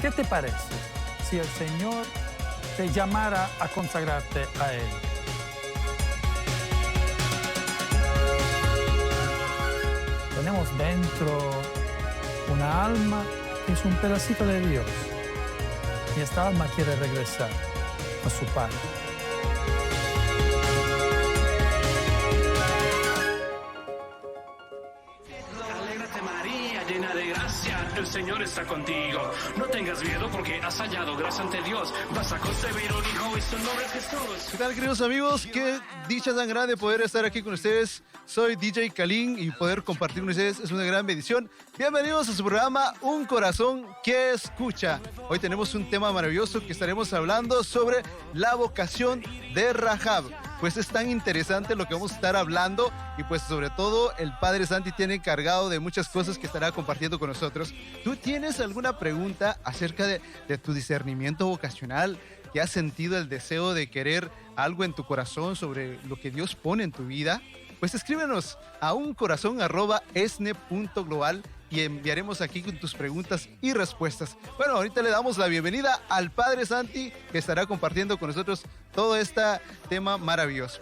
¿Qué te parece si el Señor te llamara a consagrarte a Él? Tenemos dentro una alma que es un pedacito de Dios y esta alma quiere regresar a su Padre. Alégrate María, llena de gracia, el Señor está contigo. No tengas miedo porque has hallado gracia ante Dios. Vas a concebir un hijo y su nombre es Jesús. ¿Qué tal, queridos amigos? Qué dicha tan grande poder estar aquí con ustedes. Soy DJ Kalin y poder compartir con ustedes es una gran bendición. Bienvenidos a su programa Un Corazón que Escucha. Hoy tenemos un tema maravilloso que estaremos hablando sobre la vocación de Rahab. Pues es tan interesante lo que vamos a estar hablando y pues sobre todo el Padre Santi tiene encargado de muchas cosas que estará compartiendo con nosotros. ¿Tú tienes alguna pregunta acerca de tu discernimiento vocacional? ¿Que has sentido el deseo de querer algo en tu corazón sobre lo que Dios pone en tu vida? Pues escríbenos a uncorazon@esne.global y enviaremos aquí con tus preguntas y respuestas. Bueno, ahorita le damos la bienvenida al Padre Santi, que estará compartiendo con nosotros todo este tema maravilloso.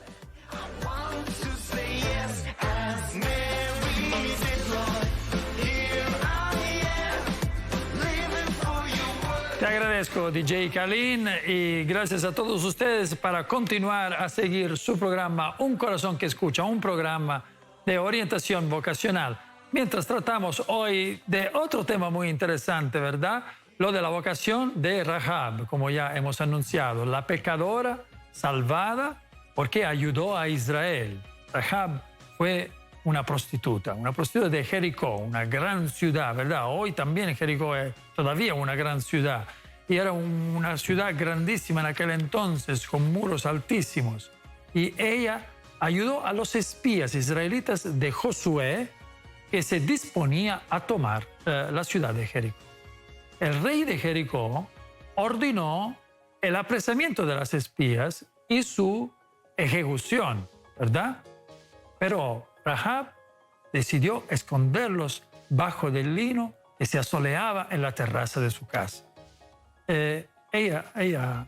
Te agradezco, DJ Kalin, y gracias a todos ustedes para continuar a seguir su programa Un Corazón que Escucha, un programa de orientación vocacional. Mientras tratamos hoy de otro tema muy interesante, ¿verdad? Lo de la vocación de Rahab, como ya hemos anunciado, la pecadora salvada porque ayudó a Israel. Rahab fue una prostituta de Jericó, una gran ciudad, ¿verdad? Hoy también Jericó es todavía una gran ciudad. Y era una ciudad grandísima en aquel entonces, con muros altísimos. Y ella ayudó a los espías israelitas de Josué, que se disponía a tomar la ciudad de Jericó. El rey de Jericó ordenó el apresamiento de las espías y su ejecución, ¿verdad? Pero Rahab decidió esconderlos bajo del lino que se asoleaba en la terraza de su casa. Ella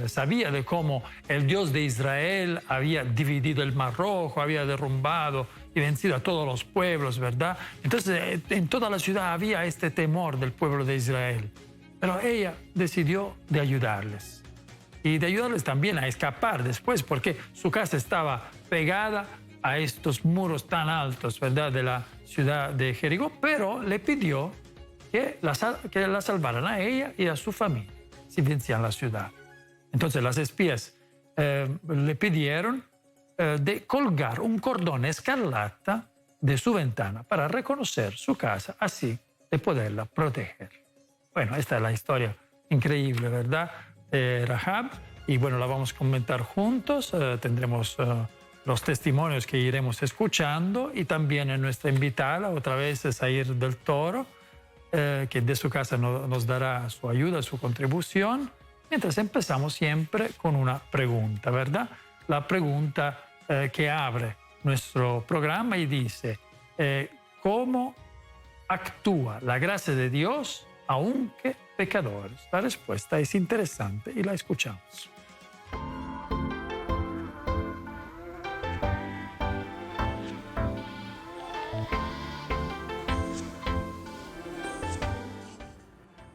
sabía de cómo el Dios de Israel había dividido el Mar Rojo, había derrumbado y vencido a todos los pueblos, ¿verdad? Entonces, en toda la ciudad había este temor del pueblo de Israel. Pero ella decidió de ayudarles. Y de ayudarles también a escapar después, porque su casa estaba pegada a estos muros tan altos, ¿verdad?, de la ciudad de Jericó, pero le pidió que la salvaran a ella y a su familia si vencían la ciudad. Entonces las espías le pidieron de colgar un cordón escarlata de su ventana para reconocer su casa, así de poderla proteger. Bueno, esta es la historia increíble, ¿verdad?, de Rahab, y bueno, la vamos a comentar juntos. Tendremos los testimonios que iremos escuchando y también en nuestra invitada, otra vez, Zair del Toro, que de su casa nos dará su ayuda, su contribución, mientras empezamos siempre con una pregunta, ¿verdad? La pregunta que abre nuestro programa y dice, ¿cómo actúa la gracia de Dios aunque pecadores? La respuesta es interesante y la escuchamos.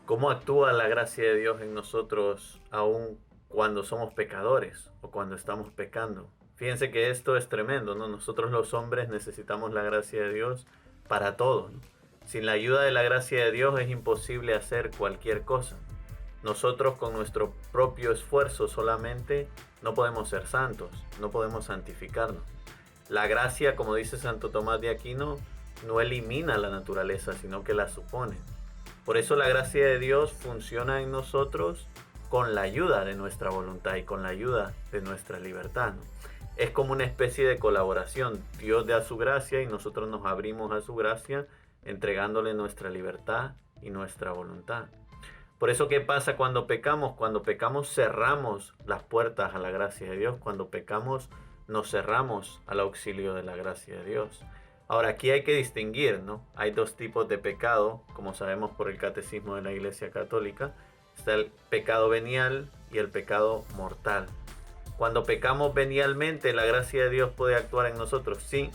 ¿Cómo actúa la gracia de Dios en nosotros aun cuando somos pecadores o cuando estamos pecando? Fíjense que esto es tremendo, ¿no? Nosotros los hombres necesitamos la gracia de Dios para todo, ¿no? Sin la ayuda de la gracia de Dios es imposible hacer cualquier cosa. Nosotros con nuestro propio esfuerzo solamente no podemos ser santos, no podemos santificarnos. La gracia, como dice Santo Tomás de Aquino, no elimina la naturaleza, sino que la supone. Por eso la gracia de Dios funciona en nosotros con la ayuda de nuestra voluntad y con la ayuda de nuestra libertad, ¿no? Es como una especie de colaboración. Dios da su gracia y nosotros nos abrimos a su gracia entregándole nuestra libertad y nuestra voluntad. Por eso, ¿qué pasa cuando pecamos? Cuando pecamos cerramos las puertas a la gracia de Dios. Cuando pecamos nos cerramos al auxilio de la gracia de Dios. Ahora, aquí hay que distinguir, ¿no? Hay dos tipos de pecado, como sabemos por el catecismo de la Iglesia Católica. Está el pecado venial y el pecado mortal. Cuando pecamos venialmente, ¿la gracia de Dios puede actuar en nosotros? Sí,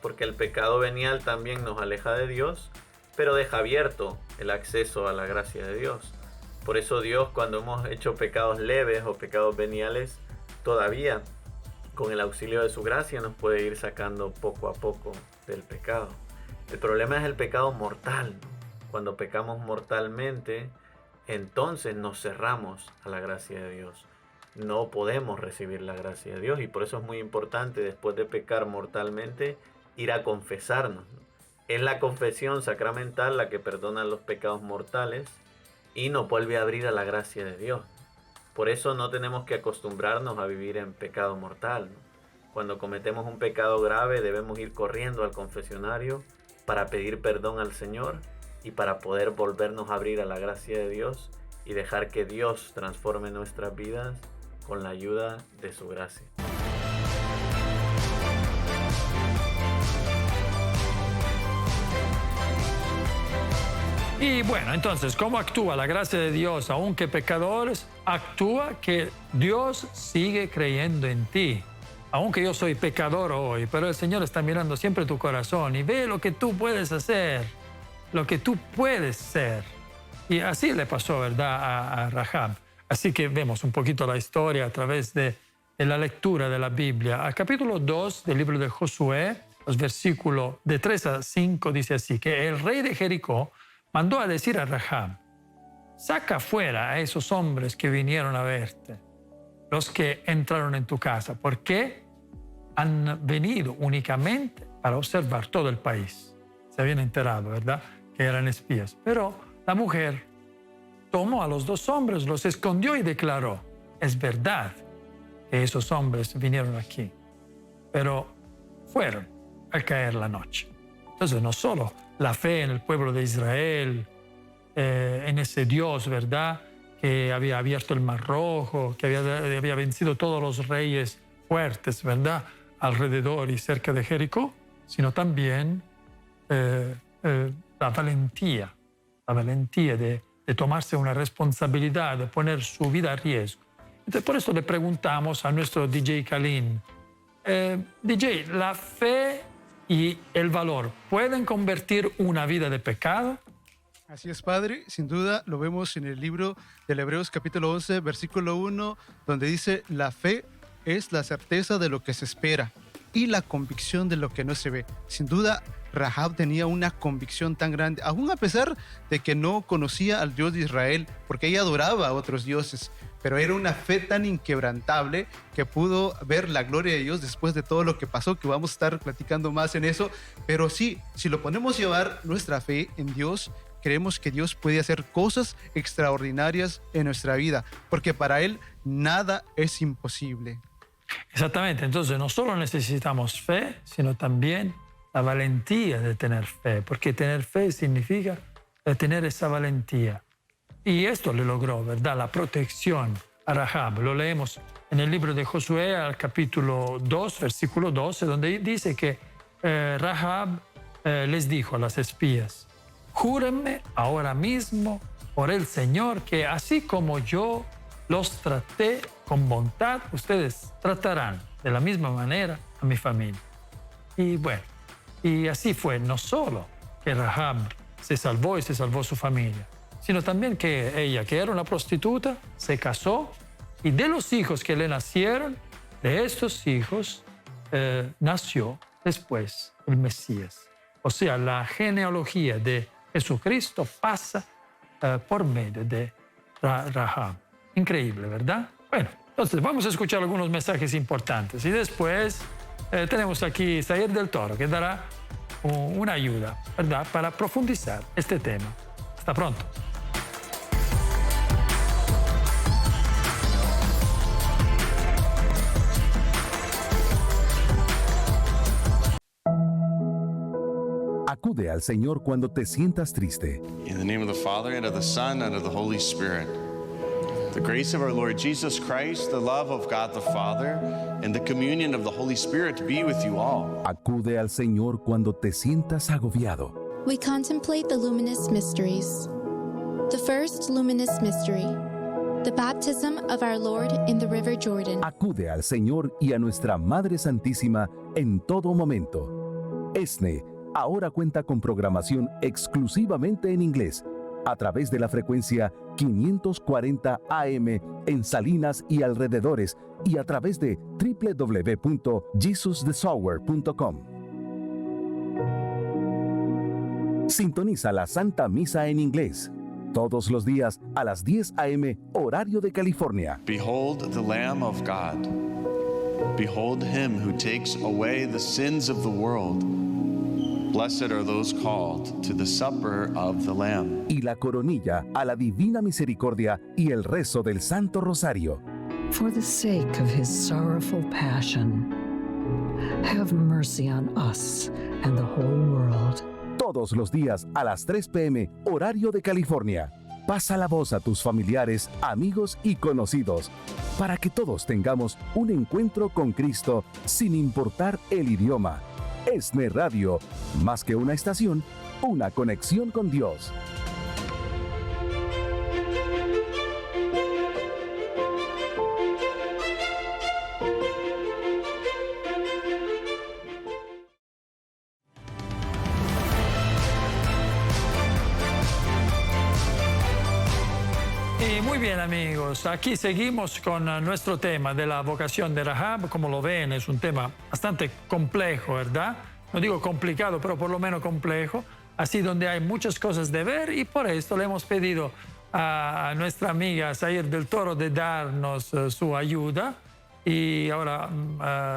porque el pecado venial también nos aleja de Dios, pero deja abierto el acceso a la gracia de Dios. Por eso Dios, cuando hemos hecho pecados leves o pecados veniales, todavía con el auxilio de su gracia nos puede ir sacando poco a poco del pecado. El problema es el pecado mortal. Cuando pecamos mortalmente, entonces nos cerramos a la gracia de Dios. No podemos recibir la gracia de Dios, y por eso es muy importante, después de pecar mortalmente, ir a confesarnos. Es la confesión sacramental la que perdona los pecados mortales y nos vuelve a abrir a la gracia de Dios. Por eso no tenemos que acostumbrarnos a vivir en pecado mortal, ¿no? Cuando cometemos un pecado grave debemos ir corriendo al confesionario para pedir perdón al Señor y para poder volvernos a abrir a la gracia de Dios y dejar que Dios transforme nuestras vidas con la ayuda de su gracia. Y bueno, entonces, ¿cómo actúa la gracia de Dios aunque pecadores? Actúa que Dios sigue creyendo en ti. Aunque yo soy pecador hoy, pero el Señor está mirando siempre tu corazón y ve lo que tú puedes hacer, lo que tú puedes ser. Y así le pasó, ¿verdad?, a Rahab. Así que vemos un poquito la historia a través de la lectura de la Biblia. Al capítulo 2 del libro de Josué, los versículos de 3 a 5, dice así, que el rey de Jericó mandó a decir a Rahab: saca fuera a esos hombres que vinieron a verte, los que entraron en tu casa, porque han venido únicamente para observar todo el país. Se habían enterado, ¿verdad?, que eran espías. Pero la mujer tomó a los dos hombres, los escondió y declaró: es verdad que esos hombres vinieron aquí, pero fueron al caer la noche. Entonces, no solo la fe en el pueblo de Israel, en ese Dios, ¿verdad?, que había abierto el Mar Rojo, que había vencido todos los reyes fuertes, ¿verdad?, alrededor y cerca de Jericó, sino también la valentía de tomarse una responsabilidad, de poner su vida a riesgo. Entonces, por eso le preguntamos a nuestro DJ Kalin: DJ, ¿la fe y el valor pueden convertir una vida de pecado? Así es, Padre. Sin duda lo vemos en el libro del Hebreos capítulo 11, versículo 1, donde dice: la fe es la certeza de lo que se espera y la convicción de lo que no se ve. Sin duda, Rahab tenía una convicción tan grande, aún a pesar de que no conocía al Dios de Israel, porque ella adoraba a otros dioses, pero era una fe tan inquebrantable que pudo ver la gloria de Dios después de todo lo que pasó, que vamos a estar platicando más en eso. Pero sí, si lo ponemos a llevar nuestra fe en Dios, creemos que Dios puede hacer cosas extraordinarias en nuestra vida, porque para Él nada es imposible. Exactamente, entonces no solo necesitamos fe, sino también la valentía de tener fe, porque tener fe significa tener esa valentía. Y esto le logró, ¿verdad?, la protección a Rahab. Lo leemos en el libro de Josué, al capítulo 2, versículo 12, donde dice que Rahab les dijo a las espías: júrenme ahora mismo por el Señor que así como yo los traté con bondad, ustedes tratarán de la misma manera a mi familia. Y bueno, y así fue, no solo que Rahab se salvó y se salvó su familia, sino también que ella, que era una prostituta, se casó, y de los hijos que le nacieron, de estos hijos nació después el Mesías. O sea, la genealogía de Jesucristo pasa por medio de Rahab. Increíble, ¿verdad? Bueno, entonces vamos a escuchar algunos mensajes importantes y después tenemos aquí Zair del Toro, que dará una ayuda, ¿verdad?, para profundizar este tema. Hasta pronto. Acude al Señor cuando te sientas triste. In the name of the Father, and of the Son, and of the Holy Spirit. The grace of our Lord Jesus Christ, the love of God the Father, and the communion of the Holy Spirit be with you all. Acude al Señor cuando te sientas agobiado. We contemplate the luminous mysteries. The first luminous mystery, the baptism of our Lord in the River Jordan. Acude al Señor y a nuestra Madre Santísima en todo momento. ESNE ahora cuenta con programación exclusivamente en inglés a través de la frecuencia 540 AM en Salinas y alrededores y a través de www.jesusthesower.com. Sintoniza la Santa Misa en inglés todos los días a las 10 AM horario de California. Behold the Lamb of God. Behold him who takes away the sins of the world. Blessed are those called to the supper of the Lamb. Y la coronilla a la Divina Misericordia y el rezo del Santo Rosario. For the sake of his sorrowful passion, have mercy on us and the whole world. Todos los días a las 3 p.m. horario de California. Pasa la voz a tus familiares, amigos y conocidos para que todos tengamos un encuentro con Cristo sin importar el idioma. ESNE Radio, más que una estación, una conexión con Dios. Y muy bien, amigos, aquí seguimos con nuestro tema de la vocación de Rahab. Como lo ven, es un tema bastante complejo, ¿verdad? No digo complicado, pero por lo menos complejo. Así donde hay muchas cosas de ver y por esto le hemos pedido a nuestra amiga Zair del Toro de darnos su ayuda. Y ahora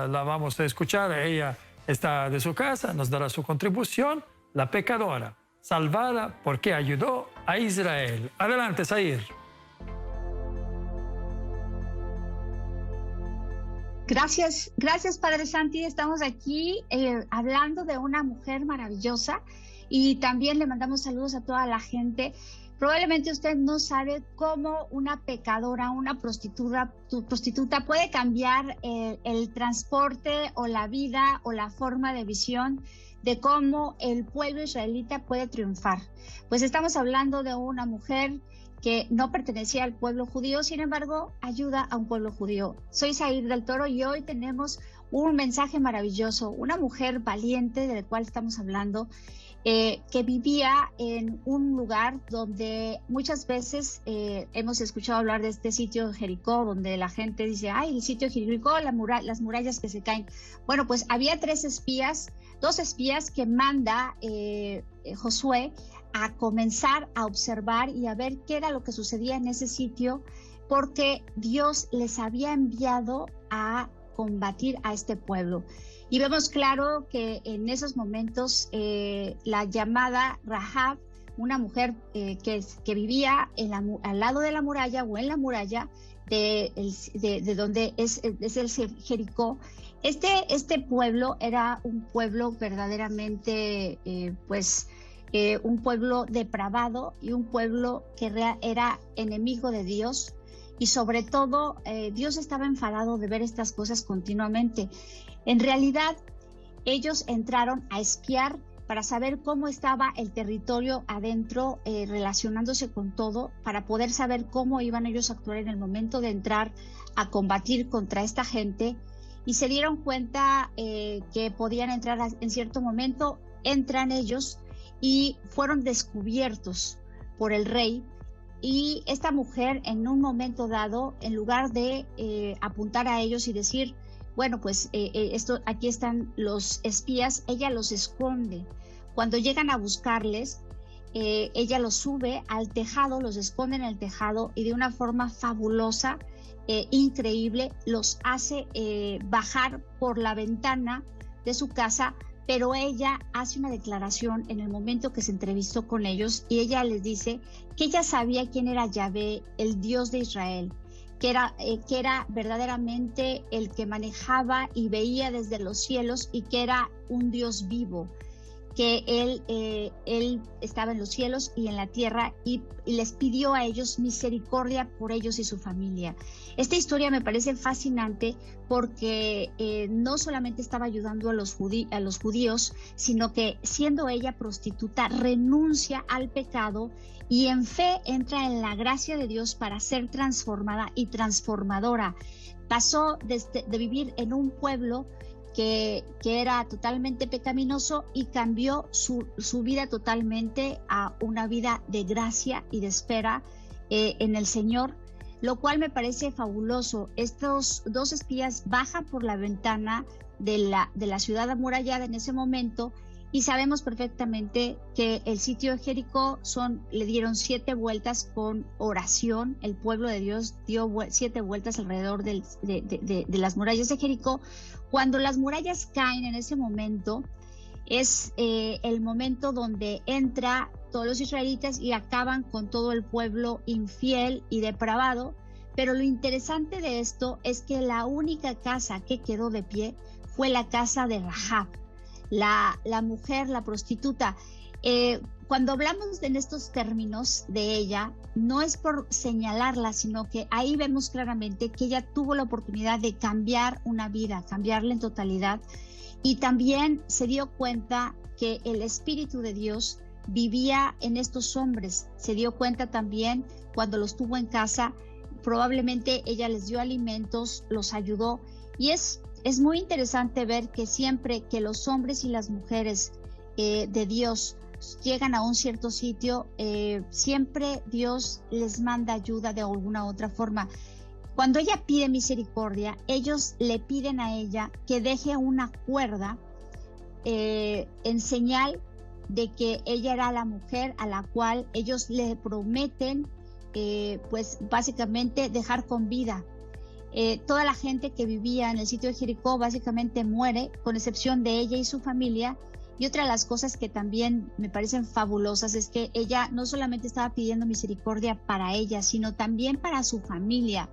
la vamos a escuchar. Ella está de su casa, nos dará su contribución. La pecadora, salvada porque ayudó a Israel. Adelante, Zair. Gracias, Padre Santi. Estamos aquí hablando de una mujer maravillosa y también le mandamos saludos a toda la gente. Probablemente usted no sabe cómo una pecadora, una prostituta puede cambiar el transporte o la vida o la forma de visión de cómo el pueblo israelita puede triunfar. Pues estamos hablando de una mujer que no pertenecía al pueblo judío, sin embargo, ayuda a un pueblo judío. Soy Zair del Toro y hoy tenemos un mensaje maravilloso, una mujer valiente de la cual estamos hablando, que vivía en un lugar donde muchas veces hemos escuchado hablar de este sitio de Jericó, donde la gente dice, ay, el sitio de Jericó, las murallas que se caen. Bueno, pues había dos espías que manda Josué a comenzar a observar y a ver qué era lo que sucedía en ese sitio, porque Dios les había enviado a combatir a este pueblo. Y vemos claro que en esos momentos la llamada Rahab, una mujer que vivía al lado de la muralla o en la muralla de donde es el Jericó, este pueblo era un pueblo verdaderamente un pueblo depravado y un pueblo que era enemigo de Dios, y sobre todo Dios estaba enfadado de ver estas cosas continuamente. En realidad ellos entraron a espiar para saber cómo estaba el territorio adentro, relacionándose con todo, para poder saber cómo iban ellos a actuar en el momento de entrar a combatir contra esta gente, y se dieron cuenta que podían entrar en cierto momento. Entran ellos y fueron descubiertos por el rey, y esta mujer en un momento dado, en lugar de apuntar a ellos y decir, bueno, pues aquí están los espías, ella los esconde. Cuando llegan a buscarles, ella los sube al tejado, los esconde en el tejado y de una forma fabulosa, increíble, los hace bajar por la ventana de su casa. Pero ella hace una declaración en el momento que se entrevistó con ellos, y ella les dice que ella sabía quién era Yahvé, el Dios de Israel, que era verdaderamente el que manejaba y veía desde los cielos, y que era un Dios vivo, que él estaba en los cielos y en la tierra y les pidió a ellos misericordia por ellos y su familia. Esta historia me parece fascinante porque no solamente estaba ayudando a los judíos, sino que siendo ella prostituta renuncia al pecado y en fe entra en la gracia de Dios para ser transformada y transformadora. Pasó de vivir en un pueblo que era totalmente pecaminoso y cambió su vida totalmente a una vida de gracia y de espera en el Señor, lo cual me parece fabuloso. Estos dos espías bajan por la ventana de la ciudad amurallada en ese momento y sabemos perfectamente que el sitio de Jericó le dieron 7 vueltas con oración. El pueblo de Dios dio 7 vueltas alrededor de las murallas de Jericó. Cuando las murallas caen en ese momento, es el momento donde entra todos los israelitas y acaban con todo el pueblo infiel y depravado. Pero lo interesante de esto es que la única casa que quedó de pie fue la casa de Rahab, la mujer, la prostituta. Cuando hablamos en estos términos de ella, no es por señalarla, sino que ahí vemos claramente que ella tuvo la oportunidad de cambiar una vida, cambiarla en totalidad, y también se dio cuenta que el Espíritu de Dios vivía en estos hombres. Se dio cuenta también cuando los tuvo en casa, probablemente ella les dio alimentos, los ayudó, y es muy interesante ver que siempre que los hombres y las mujeres de Dios llegan a un cierto sitio, siempre Dios les manda ayuda de alguna otra forma. Cuando ella pide misericordia, ellos le piden a ella que deje una cuerda en señal de que ella era la mujer a la cual ellos le prometen, pues básicamente dejar con vida. Toda la gente que vivía en el sitio de Jericó básicamente muere, con excepción de ella y su familia. Y otra de las cosas que también me parecen fabulosas es que ella no solamente estaba pidiendo misericordia para ella, sino también para su familia.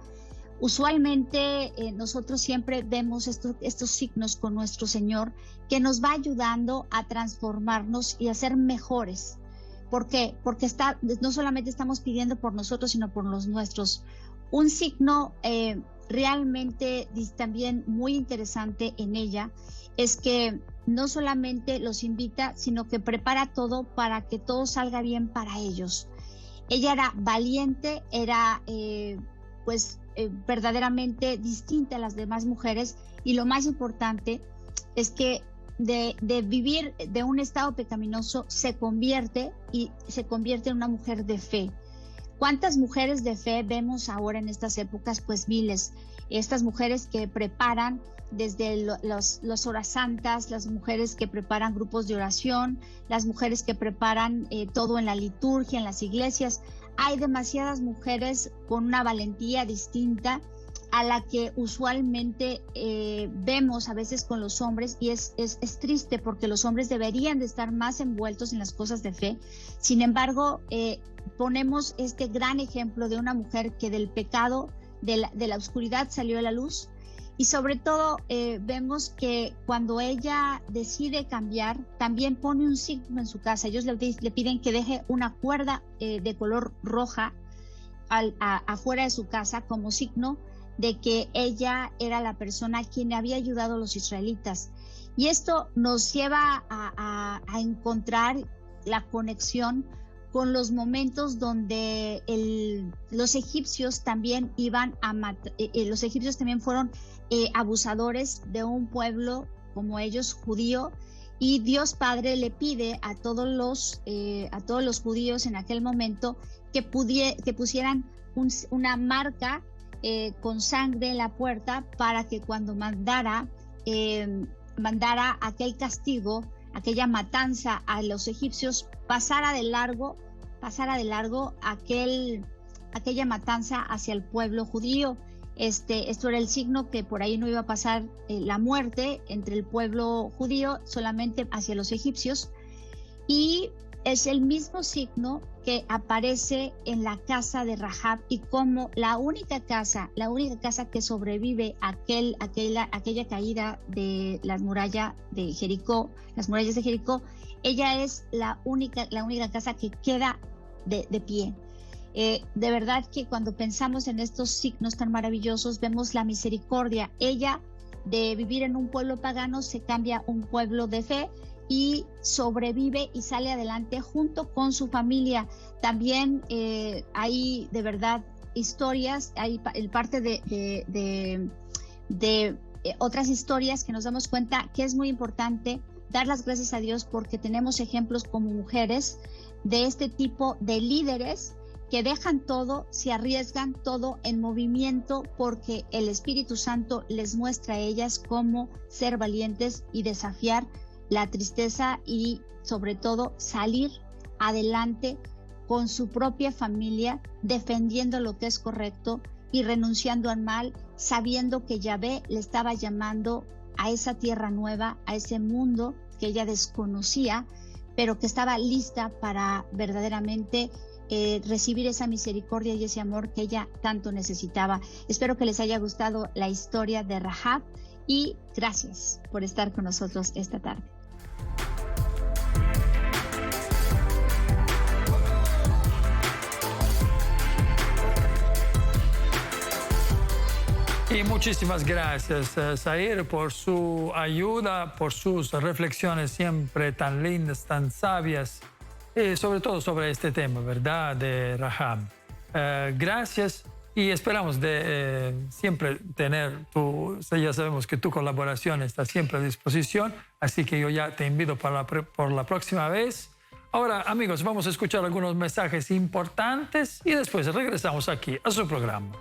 Usualmente nosotros siempre vemos estos signos con nuestro Señor que nos va ayudando a transformarnos y a ser mejores. ¿Por qué? Porque no solamente estamos pidiendo por nosotros, sino por los nuestros. Un signo realmente también muy interesante en ella es que no solamente los invita, sino que prepara todo para que todo salga bien para ellos. Ella era valiente, era verdaderamente distinta a las demás mujeres, y lo más importante es que de vivir de un estado pecaminoso se convierte en una mujer de fe. ¿Cuántas mujeres de fe vemos ahora en estas épocas? Pues miles. Estas mujeres que preparan desde las horas santas, las mujeres que preparan grupos de oración, las mujeres que preparan todo en la liturgia, en las iglesias. Hay demasiadas mujeres con una valentía distinta a la que usualmente vemos a veces con los hombres, y es triste porque los hombres deberían de estar más envueltos en las cosas de fe. Sin embargo, ponemos este gran ejemplo de una mujer que del pecado, de la oscuridad salió a la luz, y sobre todo vemos que cuando ella decide cambiar, también pone un signo en su casa. Ellos le piden que deje una cuerda de color roja afuera de su casa como signo de que ella era la persona quien había ayudado a los israelitas. Y esto nos lleva a encontrar la conexión con los momentos donde los egipcios también los egipcios también fueron abusadores de un pueblo como ellos, judío, y Dios Padre le pide a todos los judíos en aquel momento que pusieran una marca con sangre en la puerta, para que cuando mandara aquel castigo, aquella matanza a los egipcios, pasara de largo aquella matanza hacia el pueblo judío. Esto era el signo que por ahí no iba a pasar la muerte entre el pueblo judío, solamente hacia los egipcios. Y es el mismo signo porque aparece en la casa de Rahab y como la única casa que sobrevive a aquella caída de las murallas de Jericó, ella es la única casa que queda de pie. De verdad que cuando pensamos en estos signos tan maravillosos, vemos la misericordia. Ella, de vivir en un pueblo pagano, se cambia a un pueblo de fe y sobrevive y sale adelante junto con su familia. También hay de verdad historias, hay parte de otras historias que nos damos cuenta que es muy importante dar las gracias a Dios porque tenemos ejemplos como mujeres de este tipo de líderes que dejan todo, se arriesgan todo en movimiento porque el Espíritu Santo les muestra a ellas cómo ser valientes y desafiar la tristeza y sobre todo salir adelante con su propia familia, defendiendo lo que es correcto y renunciando al mal, sabiendo que Yahvé le estaba llamando a esa tierra nueva, a ese mundo que ella desconocía, pero que estaba lista para verdaderamente recibir esa misericordia y ese amor que ella tanto necesitaba. Espero que les haya gustado la historia de Rahab y gracias por estar con nosotros esta tarde. Y muchísimas gracias, Zair, por su ayuda, por sus reflexiones siempre tan lindas, tan sabias, y sobre todo sobre este tema, ¿verdad?, de Rahab. Gracias y esperamos de siempre tener ya sabemos que tu colaboración está siempre a disposición, así que yo ya te invito por la próxima vez. Ahora, amigos, vamos a escuchar algunos mensajes importantes y después regresamos aquí a su programa,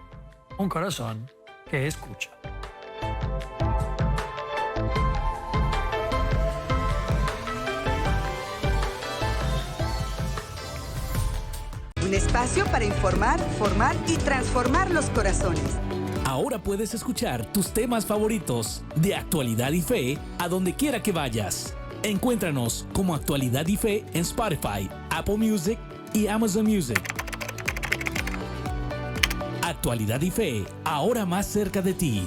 Un Corazón que Escucha. Un espacio para informar, formar y transformar los corazones. Ahora puedes escuchar tus temas favoritos de Actualidad y Fe a donde quiera que vayas. Encuéntranos como Actualidad y Fe en Spotify, Apple Music y Amazon Music. Actualidad y Fe, ahora más cerca de ti.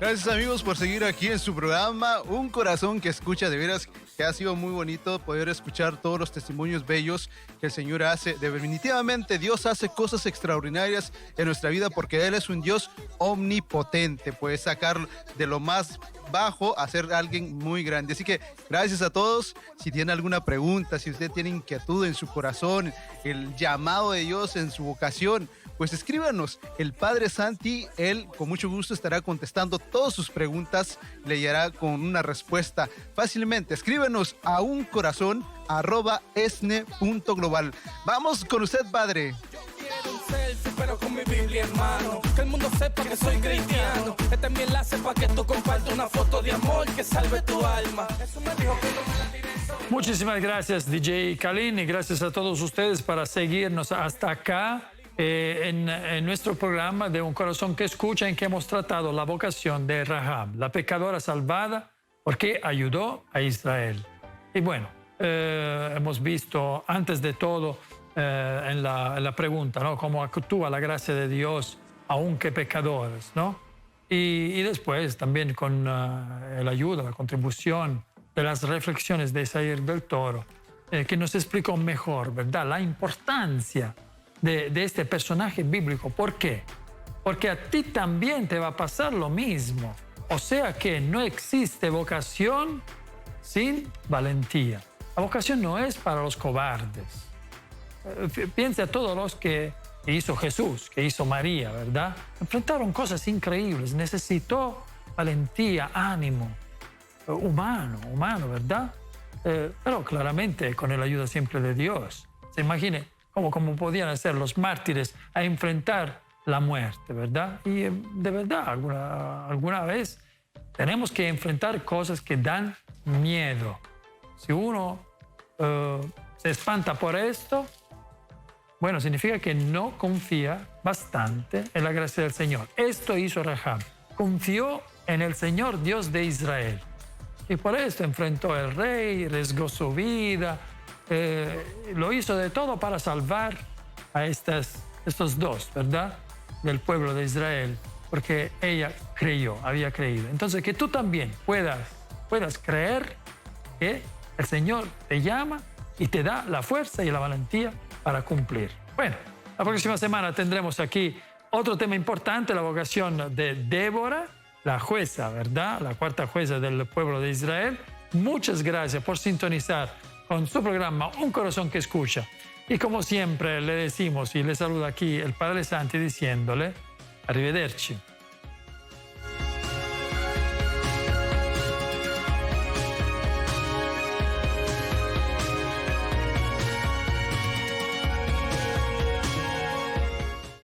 Gracias amigos por seguir aquí en su programa Un Corazón que Escucha. De veras que ha sido muy bonito poder escuchar todos los testimonios bellos que el Señor hace. Definitivamente Dios hace cosas extraordinarias en nuestra vida porque Él es un Dios omnipotente. Puede sacar de lo más bajo a ser alguien muy grande. Así que gracias a todos. Si tiene alguna pregunta, si usted tiene inquietud en su corazón, el llamado de Dios en su vocación, pues escríbanos. El Padre Santi, él con mucho gusto estará contestando todas sus preguntas, le dará con una respuesta fácilmente. Escríbanos a uncorazon@esne.global. Vamos con usted, Padre. Un selfie, pero con mi Biblia en mano, que el mundo sepa que soy cristiano. Este es mi enlace para que tú compartas una foto de amor que salve tu alma. Eso me dijo que no me la tiré. Muchísimas gracias, DJ Kalin, y gracias a todos ustedes para seguirnos hasta acá en nuestro programa de Un Corazón que Escucha, en que hemos tratado la vocación de Rahab, la pecadora salvada, porque ayudó a Israel. Y bueno, hemos visto antes de todo en la pregunta, ¿no?, cómo actúa la gracia de Dios aunque pecadores, ¿no? Y después también con la ayuda, la contribución de las reflexiones de Zair del Toro, que nos explicó mejor, ¿verdad?, la importancia de este personaje bíblico. ¿Por qué? Porque a ti también te va a pasar lo mismo. O sea que no existe vocación sin valentía. La vocación no es para los cobardes. Piensa a todos los que hizo Jesús, que hizo María, ¿verdad? Enfrentaron cosas increíbles. Necesitó valentía, ánimo, humano, ¿verdad? Pero claramente con la ayuda siempre de Dios. Se imagine cómo podían hacer los mártires a enfrentar la muerte, ¿verdad? Y de verdad, alguna vez tenemos que enfrentar cosas que dan miedo. Si uno se espanta por esto, bueno, significa que no confía bastante en la gracia del Señor. Esto hizo Rahab. Confió en el Señor Dios de Israel. Y por esto enfrentó al rey, arriesgó su vida, lo hizo de todo para salvar a estos dos, ¿verdad? Del pueblo de Israel, porque ella creyó, había creído. Entonces, que tú también puedas creer que el Señor te llama y te da la fuerza y la valentía para cumplir. Bueno, la próxima semana tendremos aquí otro tema importante, la vocación de Débora, la jueza, ¿verdad? La cuarta jueza del pueblo de Israel. Muchas gracias por sintonizar con su programa Un Corazón que Escucha. Y como siempre le decimos y le saluda aquí el Padre Santi diciéndole, arrivederci.